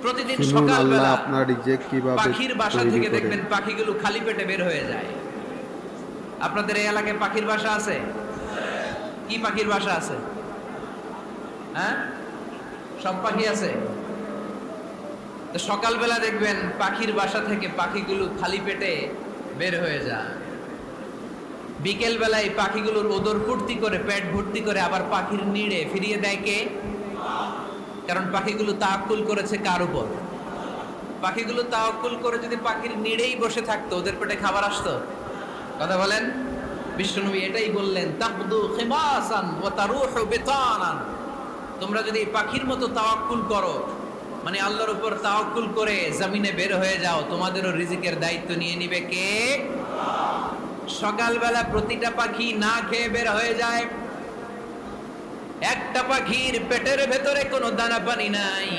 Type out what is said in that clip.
প্রতিদিন শুনুন আল্লাহ সকালবেলা আপনার রিজিক কিভাবে পাখির বাসা তৈরি থেকে করেন। দেখবেন পাখিগুলো খালি পেটে বের হয়ে যায়। আপনাদের এই এলাকায় পাখির বাসা আছে? কি পাখির বাসা আছে? হ্যাঁ, সব পাখি আছে। তো সকালবেলা দেখবেন পাখির বাসা থেকে পাখিগুলো খালি পেটে বের হয়ে যায়। বিকেল বেলায় পাখিগুলোর ওদর ফুর্তি করে পেট ভর্তি করে আবার পাখির নিড়ে ফিরিয়ে দেয় কে? কারণ পাখিগুলো তাওয়াক্কুল করেছে কার উপর? পাখিগুলো তাওয়াক্কুল করে যদি পাখির নিড়েই বসে থাকতো, ওদের পেটে খাবার আসতো? কথা বলেন। বিশ্বনবী এটাই বললেন, তাকদু খিমাসান ওয়া তারুহু বিতানান। তোমরা যদি পাখির মতো তাওয়াক্কুল করো, মানে আল্লাহর উপর তাওয়াক্কুল করে জমিনে বের হয়ে যাও, তোমাদেরও রিজিকের দায়িত্ব নিয়ে নিবে কে? সকালবেলা প্রতিটা পাখি না খেয়ে বের হয়ে যায়। একটা পাখির পেটের ভেতরে কোনো দানা পানি নাই,